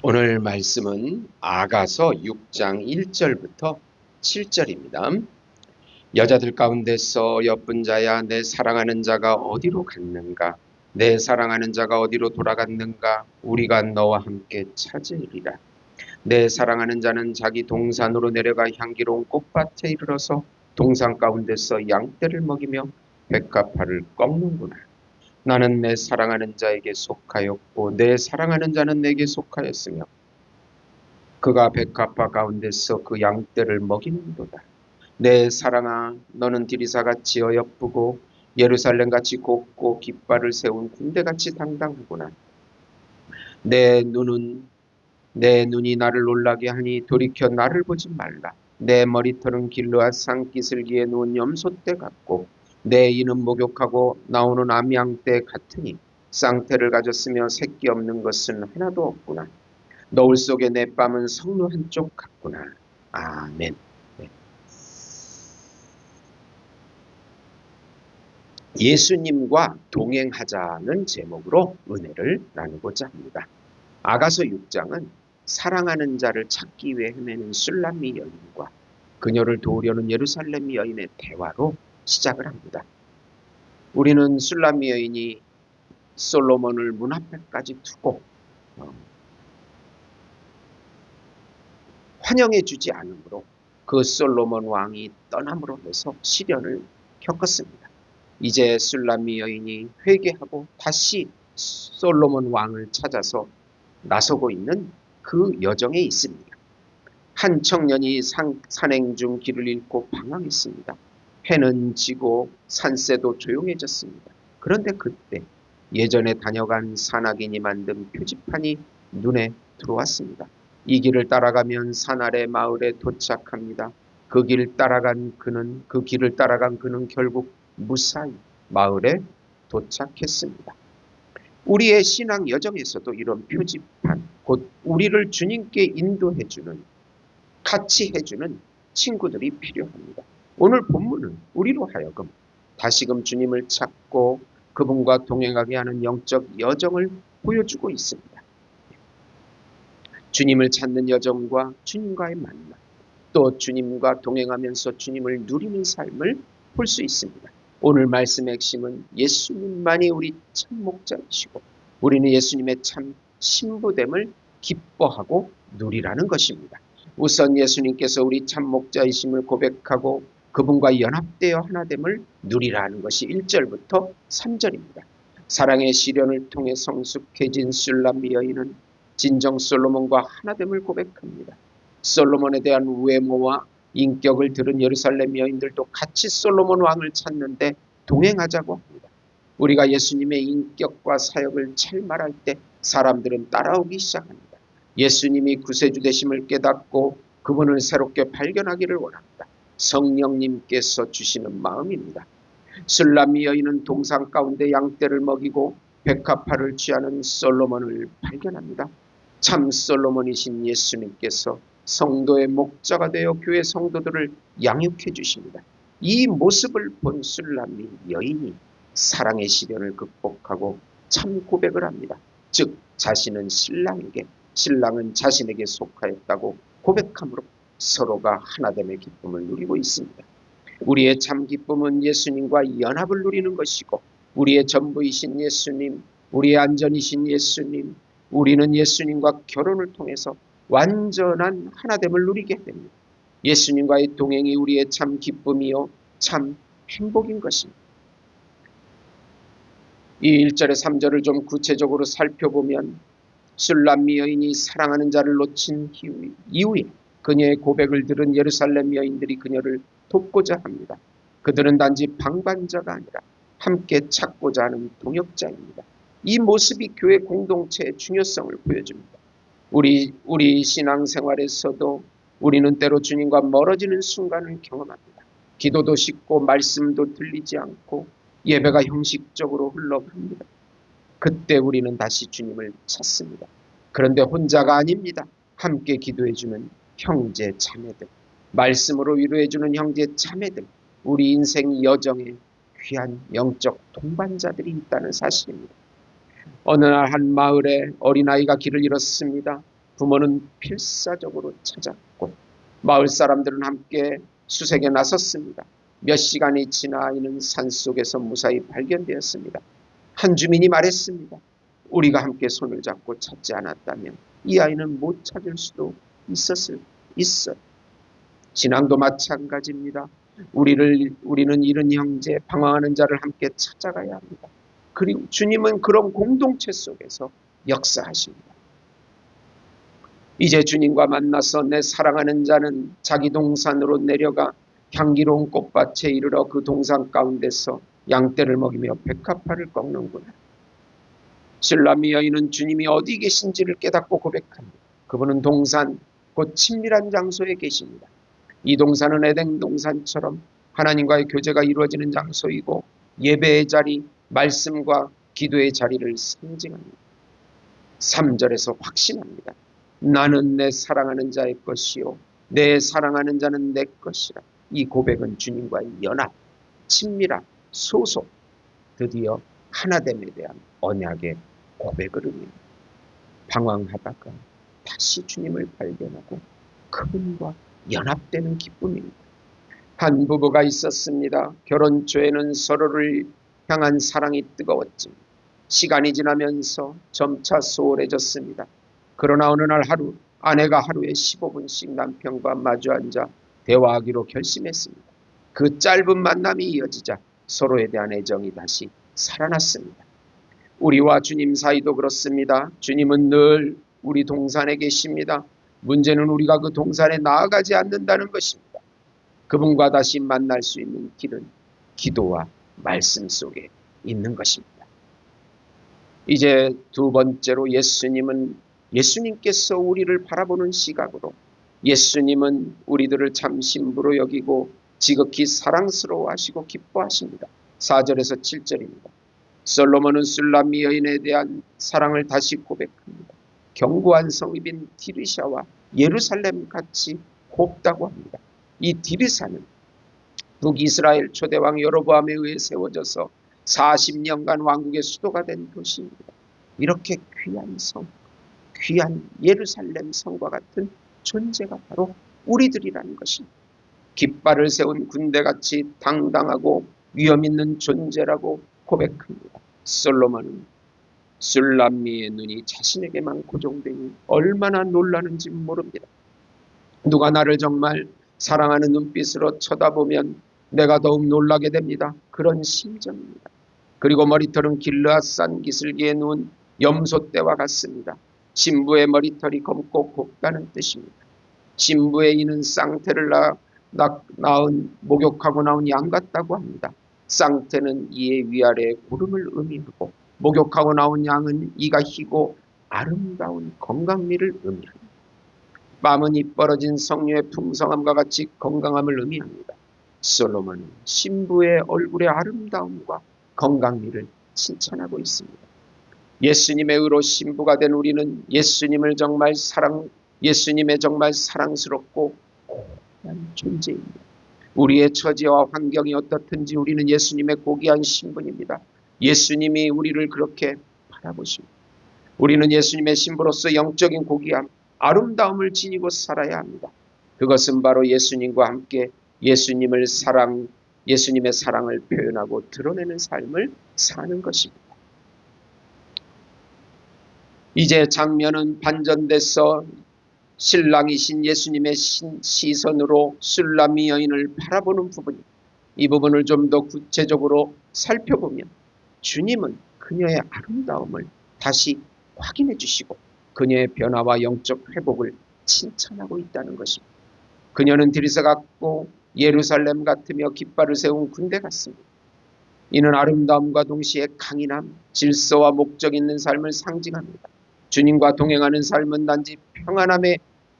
오늘 말씀은 아가서 6장 1절부터 7절입니다. 여자들 가운데서 예쁜 자야, 내 사랑하는 자가 어디로 갔는가? 내 사랑하는 자가 어디로 돌아갔는가? 우리가 너와 함께 찾으리라. 내 사랑하는 자는 자기 동산으로 내려가 향기로운 꽃밭에 이르러서 동산 가운데서 양떼를 먹이며 백합화를 꺾는구나. 나는 내 사랑하는 자에게 속하였고 내 사랑하는 자는 내게 속하였으며 그가 백합화 가운데서 그 양떼를 먹이는도다. 내 사랑아, 너는 디리사같이 어여쁘고 예루살렘같이 곱고 깃발을 세운 군대같이 당당하구나. 내 눈이 나를 놀라게 하니 돌이켜 나를 보지 말라. 내 머리털은 길르앗 산기슭기에 누운 염소떼 같고 내 이는 목욕하고 나오는 암양떼 같으니 쌍태를 가졌으며 새끼 없는 것은 하나도 없구나. 너울 속에 내 뺨은 성루 한쪽 같구나. 아멘. 네. 예수님과 동행하자는 제목으로 은혜를 나누고자 합니다. 아가서 6장은 사랑하는 자를 찾기 위해 헤매는 술람미 여인과 그녀를 도우려는 예루살렘 여인의 대화로 시작을 합니다. 우리는 술람미 여인이 솔로몬을 문 앞에까지 두고 환영해 주지 않으므로 그 솔로몬 왕이 떠남으로 해서 시련을 겪었습니다. 이제 술람미 여인이 회개하고 다시 솔로몬 왕을 찾아서 나서고 있는 그 여정에 있습니다. 한 청년이 산행 중 길을 잃고 방황했습니다. 해는 지고 산새도 조용해졌습니다. 그런데 그때 예전에 다녀간 산악인이 만든 표지판이 눈에 들어왔습니다. 이 길을 따라가면 산 아래 마을에 도착합니다. 그 길을 따라간 그는 결국 무사히 마을에 도착했습니다. 우리의 신앙 여정에서도 이런 표지판, 곧 우리를 주님께 인도해주는, 같이 해주는 친구들이 필요합니다. 오늘 본문은 우리로 하여금 다시금 주님을 찾고 그분과 동행하게 하는 영적 여정을 보여주고 있습니다. 주님을 찾는 여정과 주님과의 만남, 또 주님과 동행하면서 주님을 누리는 삶을 볼 수 있습니다. 오늘 말씀의 핵심은 예수님만이 우리 참 목자이시고 우리는 예수님의 참 신부됨을 기뻐하고 누리라는 것입니다. 우선 예수님께서 우리 참 목자이심을 고백하고 그분과 연합되어 하나됨을 누리라는 것이 1절부터 3절입니다. 사랑의 시련을 통해 성숙해진 술람미 여인은 진정 솔로몬과 하나됨을 고백합니다. 솔로몬에 대한 외모와 인격을 들은 예루살렘 여인들도 같이 솔로몬 왕을 찾는데 동행하자고 합니다. 우리가 예수님의 인격과 사역을 잘 말할 때 사람들은 따라오기 시작합니다. 예수님이 구세주 되심을 깨닫고 그분을 새롭게 발견하기를 원합니다. 성령님께서 주시는 마음입니다. 술람미 여인은 동산 가운데 양떼를 먹이고 백합화를 취하는 솔로몬을 발견합니다. 참 솔로몬이신 예수님께서 성도의 목자가 되어 교회 성도들을 양육해 주십니다. 이 모습을 본 술람미 여인이 사랑의 시련을 극복하고 참 고백을 합니다. 즉 자신은 신랑에게, 신랑은 자신에게 속하였다고 고백함으로 서로가 하나됨의 기쁨을 누리고 있습니다. 우리의 참 기쁨은 예수님과 연합을 누리는 것이고 우리의 전부이신 예수님, 우리의 안전이신 예수님, 우리는 예수님과 결혼을 통해서 완전한 하나됨을 누리게 됩니다. 예수님과의 동행이 우리의 참 기쁨이요 참 행복인 것입니다. 이 1절에 3절을 좀 구체적으로 살펴보면 술람미 여인이 사랑하는 자를 놓친 이후에 그녀의 고백을 들은 예루살렘 여인들이 그녀를 돕고자 합니다. 그들은 단지 방관자가 아니라 함께 찾고자 하는 동역자입니다. 이 모습이 교회 공동체의 중요성을 보여줍니다. 우리 신앙생활에서도 우리는 때로 주님과 멀어지는 순간을 경험합니다. 기도도 쉽고 말씀도 들리지 않고 예배가 형식적으로 흘러갑니다. 그때 우리는 다시 주님을 찾습니다. 그런데 혼자가 아닙니다. 함께 기도해주는 형제 자매들, 말씀으로 위로해주는 형제 자매들, 우리 인생 여정에 귀한 영적 동반자들이 있다는 사실입니다. 어느 날 한 마을에 어린아이가 길을 잃었습니다. 부모는 필사적으로 찾았고 마을 사람들은 함께 수색에 나섰습니다. 몇 시간이 지나 아이는 산속에서 무사히 발견되었습니다. 한 주민이 말했습니다. 우리가 함께 손을 잡고 찾지 않았다면 이 아이는 못 찾을 수도 있어. 신앙도 마찬가지입니다. 우리는 잃은 형제, 방황하는 자를 함께 찾아가야 합니다. 그리고 주님은 그런 공동체 속에서 역사하십니다. 이제 주님과 만나서 내 사랑하는 자는 자기 동산으로 내려가 향기로운 꽃밭에 이르러 그 동산 가운데서 양떼를 먹이며 백합화를 꺾는구나. 술람미 여인은 주님이 어디 계신지를 깨닫고 고백합니다. 그분은 동산, 곧 친밀한 장소에 계십니다. 이 동산은 에덴 동산처럼 하나님과의 교제가 이루어지는 장소이고 예배의 자리, 말씀과 기도의 자리를 상징합니다. 3절에서 확신합니다. 나는 내 사랑하는 자의 것이요 내 사랑하는 자는 내 것이라. 이 고백은 주님과의 연합, 친밀함, 소속, 드디어 하나됨에 대한 언약의 고백을 의미합니다. 방황하다가 다시 주님을 발견하고 그분과 연합되는 기쁨입니다. 한 부부가 있었습니다. 결혼 초에는 서로를 향한 사랑이 뜨거웠지만 시간이 지나면서 점차 소홀해졌습니다. 그러나 어느 날 아내가 하루에 15분씩 남편과 마주 앉아 대화하기로 결심했습니다. 그 짧은 만남이 이어지자 서로에 대한 애정이 다시 살아났습니다. 우리와 주님 사이도 그렇습니다. 주님은 늘 우리 동산에 계십니다. 문제는 우리가 그 동산에 나아가지 않는다는 것입니다. 그분과 다시 만날 수 있는 길은 기도와 말씀 속에 있는 것입니다. 이제 두 번째로 예수님께서 우리를 바라보는 시각으로 예수님은 우리들을 참 신부로 여기고 지극히 사랑스러워하시고 기뻐하십니다. 4절에서 7절입니다. 솔로몬은 술람미 여인에 대한 사랑을 다시 고백합니다. 견고한 성읍인 디르샤와 예루살렘 같이 곱다고 합니다. 이 디르샤는 북이스라엘 초대왕 여로보암에 의해 세워져서 40년간 왕국의 수도가 된 도시입니다. 이렇게 귀한 성, 귀한 예루살렘 성과 같은 존재가 바로 우리들이라는 것입니다. 깃발을 세운 군대같이 당당하고 위험 있는 존재라고 고백합니다. 솔로몬은 술람미의 눈이 자신에게만 고정되니 얼마나 놀라는지 모릅니다. 누가 나를 정말 사랑하는 눈빛으로 쳐다보면 내가 더욱 놀라게 됩니다. 그런 심정입니다. 그리고 머리털은 길르앗산 기슭에 누운 염소떼와 같습니다. 신부의 머리털이 검고 곱다는 뜻입니다. 신부의 이는 쌍태를 낳은 목욕하고 나온 양 같다고 합니다. 쌍태는 이의 위아래의 고름을 의미하고 목욕하고 나온 양은 이가 희고 아름다운 건강미를 의미합니다. 뺨은 입 벌어진 성녀의 풍성함과 같이 건강함을 의미합니다. 솔로몬은 신부의 얼굴의 아름다움과 건강미를 칭찬하고 있습니다. 예수님의 의로 신부가 된 우리는 예수님의 정말 사랑스럽고 고귀한 존재입니다. 우리의 처지와 환경이 어떻든지 우리는 예수님의 고귀한 신분입니다. 예수님이 우리를 그렇게 바라보십니다. 우리는 예수님의 신부로서 영적인 고귀함, 아름다움을 지니고 살아야 합니다. 그것은 바로 예수님과 함께 예수님의 사랑을 표현하고 드러내는 삶을 사는 것입니다. 이제 장면은 반전돼서 신랑이신 예수님의 시선으로 술람미 여인을 바라보는 부분입니다. 이 부분을 좀 더 구체적으로 살펴보면 주님은 그녀의 아름다움을 다시 확인해 주시고 그녀의 변화와 영적 회복을 칭찬하고 있다는 것입니다. 그녀는 디르사 같고 예루살렘 같으며 깃발을 세운 군대 같습니다. 이는 아름다움과 동시에 강인함, 질서와 목적 있는 삶을 상징합니다. 주님과 동행하는 삶은 단지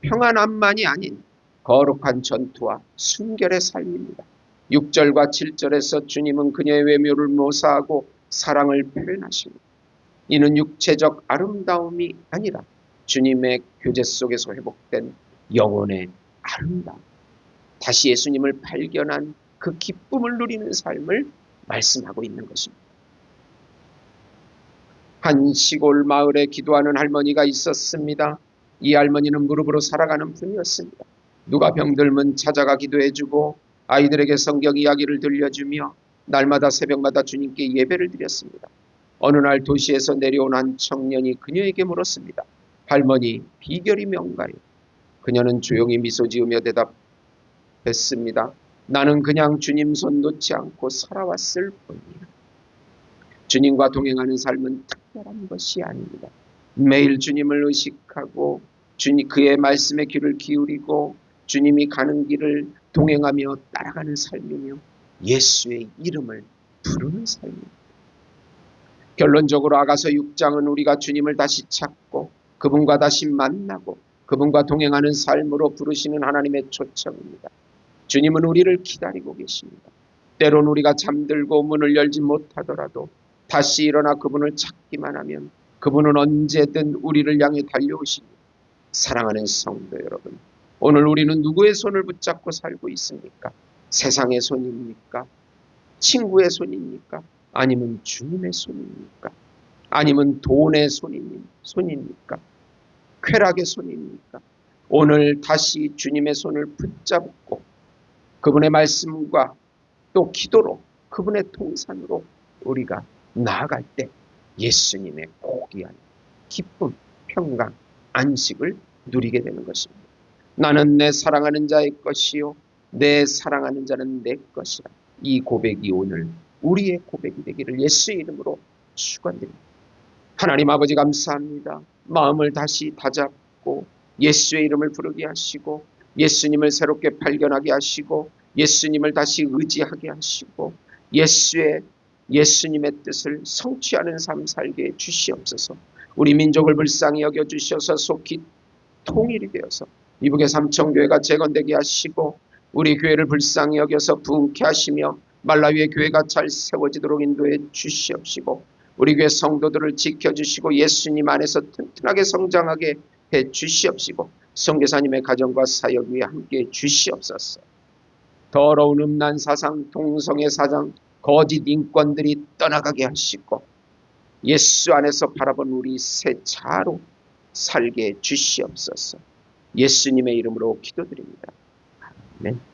평안함만이 아닌 거룩한 전투와 순결의 삶입니다. 6절과 7절에서 주님은 그녀의 외모를 묘사하고 사랑을 표현하십니다. 이는 육체적 아름다움이 아니라 주님의 교제 속에서 회복된 영혼의 아름다움, 다시 예수님을 발견한 그 기쁨을 누리는 삶을 말씀하고 있는 것입니다. 한 시골 마을에 기도하는 할머니가 있었습니다. 이 할머니는 무릎으로 살아가는 분이었습니다. 누가 병들면 찾아가 기도해주고 아이들에게 성경 이야기를 들려주며 날마다 새벽마다 주님께 예배를 드렸습니다. 어느 날 도시에서 내려온 한 청년이 그녀에게 물었습니다. 할머니, 비결이 뭔가요? 그녀는 조용히 미소 지으며 대답했습니다. 나는 그냥 주님 손 놓지 않고 살아왔을 뿐이야. 주님과 동행하는 삶은 특별한 것이 아닙니다. 매일 주님을 의식하고 그의 말씀에 귀를 기울이고 주님이 가는 길을 동행하며 따라가는 삶이며 예수의 이름을 부르는 삶입니다. 결론적으로 아가서 6장은 우리가 주님을 다시 찾고 그분과 다시 만나고 그분과 동행하는 삶으로 부르시는 하나님의 초청입니다. 주님은 우리를 기다리고 계십니다. 때론 우리가 잠들고 문을 열지 못하더라도 다시 일어나 그분을 찾기만 하면 그분은 언제든 우리를 향해 달려오십니다. 사랑하는 성도 여러분, 오늘 우리는 누구의 손을 붙잡고 살고 있습니까? 세상의 손입니까? 친구의 손입니까? 아니면 주님의 손입니까? 아니면 돈의 손입니까? 쾌락의 손입니까? 오늘 다시 주님의 손을 붙잡고 그분의 말씀과 또 기도로 그분의 통산으로 우리가 나아갈 때 예수님의 고귀한 기쁨, 평강, 안식을 누리게 되는 것입니다. 나는 내 사랑하는 자의 것이요 내 사랑하는 자는 내 것이라. 이 고백이 오늘 우리의 고백이 되기를 예수의 이름으로 축원드립니다. 하나님 아버지 감사합니다. 마음을 다시 다잡고 예수의 이름을 부르게 하시고 예수님을 새롭게 발견하게 하시고 예수님을 다시 의지하게 하시고 예수님의 뜻을 성취하는 삶 살게 해 주시옵소서. 우리 민족을 불쌍히 여겨주셔서 속히 통일이 되어서 이북의 삼천교회가 재건되게 하시고 우리 교회를 불쌍히 여겨서 부흥케 하시며 말라위의 교회가 잘 세워지도록 인도해 주시옵시고 우리 교회 성도들을 지켜주시고 예수님 안에서 튼튼하게 성장하게 해 주시옵시고 선교사님의 가정과 사역 위에 함께해 주시옵소서. 더러운 음란 사상, 동성애 사상, 거짓 인권들이 떠나가게 하시고 예수 안에서 바라본 우리 새 자로 살게 해 주시옵소서. 예수님의 이름으로 기도드립니다. 아멘.